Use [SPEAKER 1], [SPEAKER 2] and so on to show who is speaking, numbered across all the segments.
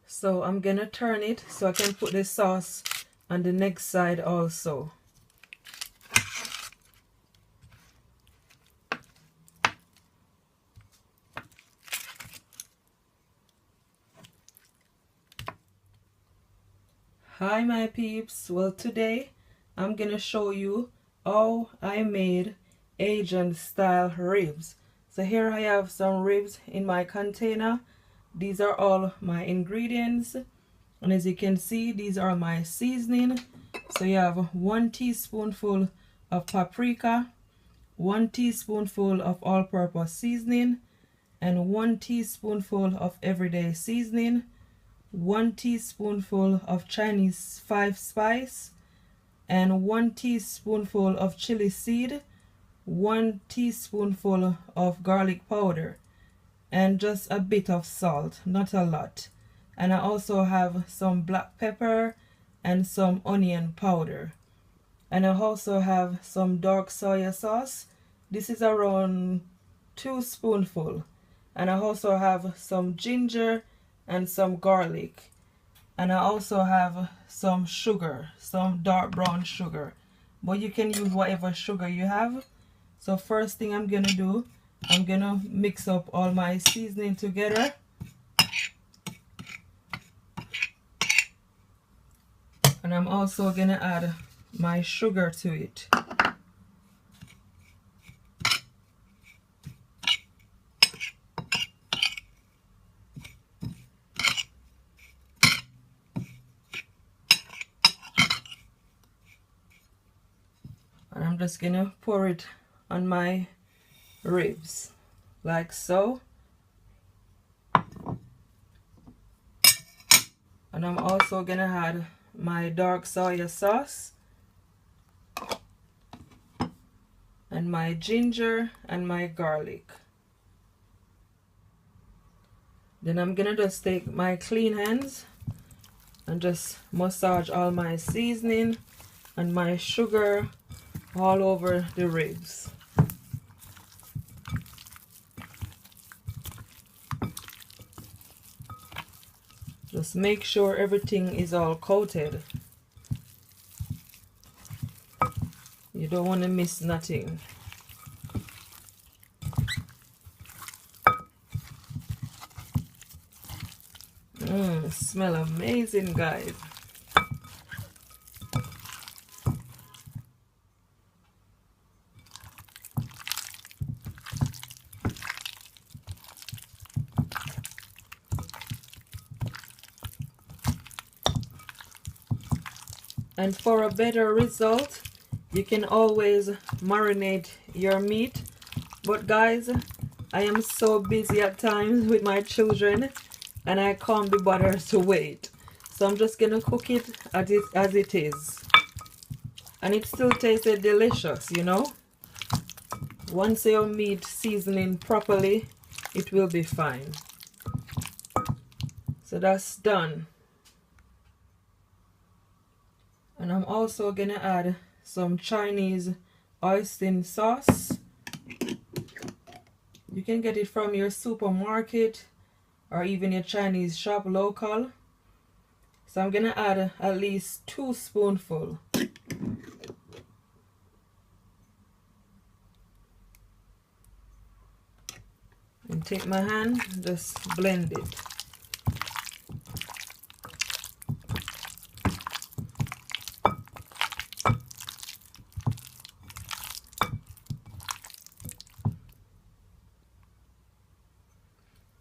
[SPEAKER 1] So I'm gonna turn it so I can put the sauce on the next side also. Hi my peeps, well today I'm gonna show you how I made Asian style ribs. So here I have some ribs in my container. These are all my ingredients, and as you can see, these are my seasoning. So you have 1 teaspoonful of paprika, 1 teaspoonful of all-purpose seasoning, and 1 teaspoonful of everyday seasoning, 1 teaspoonful of Chinese 5 spice, and 1 teaspoonful of chili seed, 1 teaspoonful of garlic powder, and just a bit of salt, not a lot. And I also have some black pepper and some onion powder. And I also have some dark soy sauce. This is around 2 spoonfuls. And I also have some ginger and some garlic. And I also have some sugar, some dark brown sugar. But you can use whatever sugar you have. So first thing I'm gonna do, I'm gonna mix up all my seasoning together. And I'm also gonna add my sugar to it. And I'm just gonna pour it on my ribs like so. And I'm also gonna add my dark soy sauce and my ginger and my garlic. Then I'm gonna just take my clean hands and just massage all my seasoning and my sugar all over the ribs. Just make sure everything is all coated. You don't want to miss nothing. Smell amazing, guys. And for a better result, you can always marinate your meat. But guys, I am so busy at times with my children and I can't be bothered to wait. So I'm just gonna cook it as it is. And it still tasted delicious, you know. Once your meat seasoning properly, it will be fine. So that's done. And I'm also gonna add some Chinese Hoisin sauce. You can get it from your supermarket or even your Chinese shop local. So I'm gonna add at least 2 spoonfuls. And take my hand, just blend it.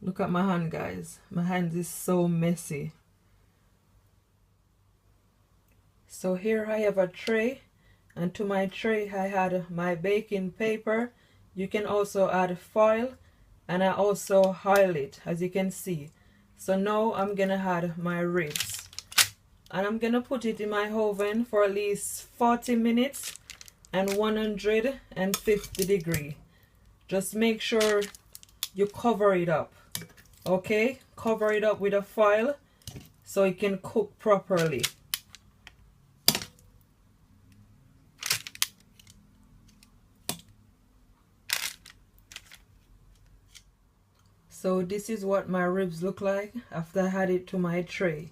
[SPEAKER 1] Look at my hand, guys. My hand is so messy. So here I have a tray, and to my tray I had my baking paper. You can also add foil, and I also oil it, as you can see. So now I'm gonna add my ribs, and I'm gonna put it in my oven for at least 40 minutes and 150 degrees. Just make sure you cover it up. Okay, cover it up with a foil so it can cook properly. So this is what my ribs look like after I add it to my tray.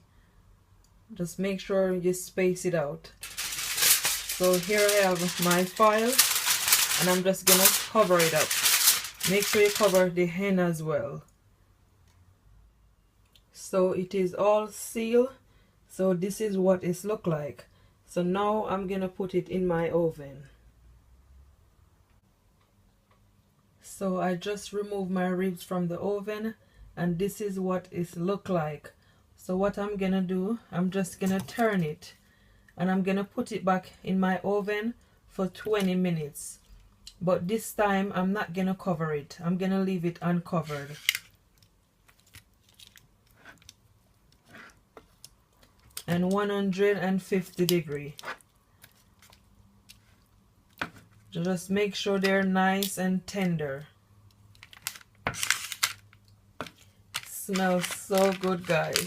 [SPEAKER 1] Just make sure you space it out. So here I have my foil, and I'm just gonna cover it up. Make sure you cover the hen as well. So it is all sealed. So this is what it look like. So now I'm gonna put it in my oven. So I just removed my ribs from the oven, and this is what it look like. So what I'm gonna do, I'm just gonna turn it, and I'm gonna put it back in my oven for 20 minutes. But this time I'm not gonna cover it. I'm gonna leave it uncovered. And 150 degree. Just make sure they're nice and tender. Smells so good, guys.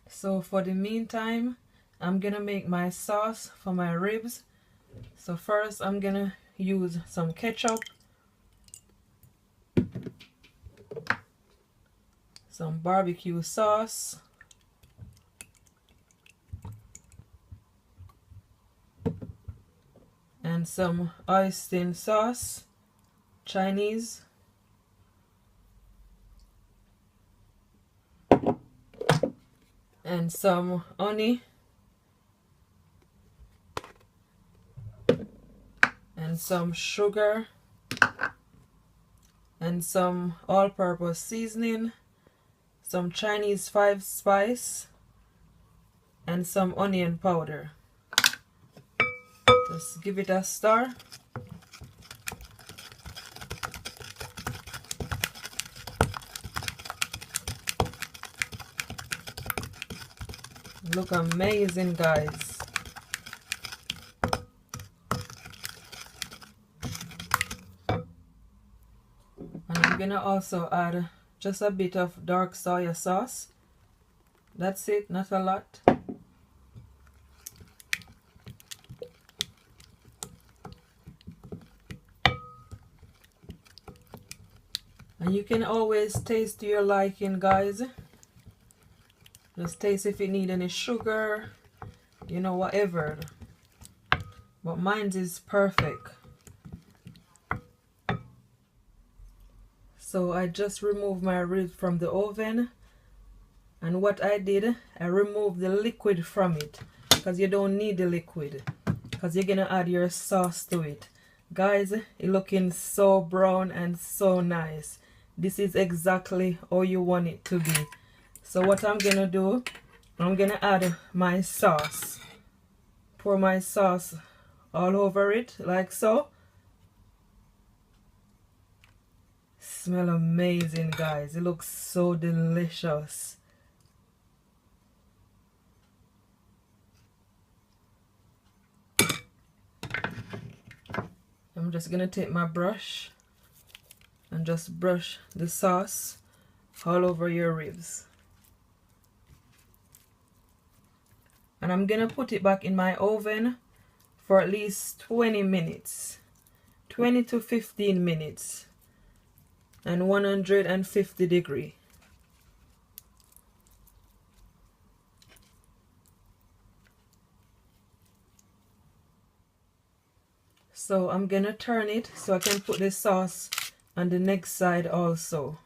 [SPEAKER 1] So for the meantime, I'm gonna make my sauce for my ribs. So first I'm gonna use some ketchup, some barbecue sauce, and some Hoisin sauce, Chinese, and some honey, and some sugar, and some all-purpose seasoning, some Chinese 5-spice, and some onion powder. Just give it a stir. Look amazing, guys. And I'm gonna also add just a bit of dark soy sauce. That's it, not a lot. And you can always taste to your liking, guys. Just taste if you need any sugar, you know, whatever. But mine is perfect. So I just removed my ribs from the oven, and what I did, I removed the liquid from it, because you don't need the liquid, because you're gonna add your sauce to it. Guys, it's looking so brown and so nice. This is exactly how you want it to be. So what I'm gonna do, I'm gonna add my sauce. Pour my sauce all over it like so. Smell amazing, guys. It looks so delicious. I'm just gonna take my brush and just brush the sauce all over your ribs. And I'm gonna put it back in my oven for at least 20 minutes. 20 to 15 minutes. And 150 degree. So I'm gonna turn it so I can put the sauce on the next side also.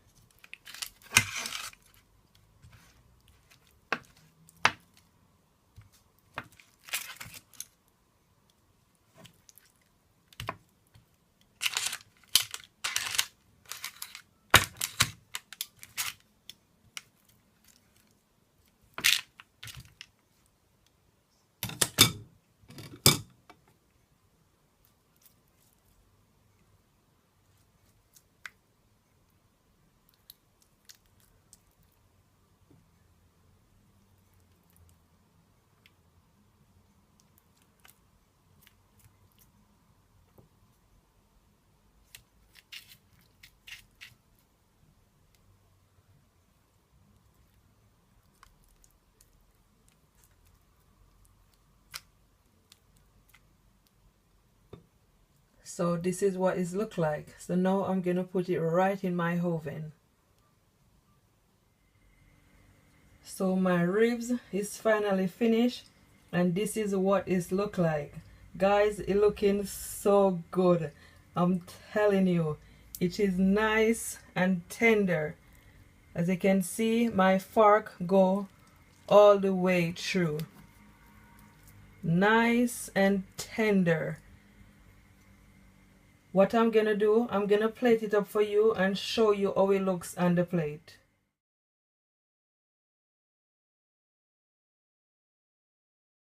[SPEAKER 1] So this is what it looks like. So now I'm gonna put it right in my oven. So my ribs is finally finished, and this is what it look like. Guys, it looking so good. I'm telling you, it is nice and tender. As you can see, my fork go all the way through. Nice and tender. What I'm gonna do, I'm gonna plate it up for you and show you how it looks on the plate.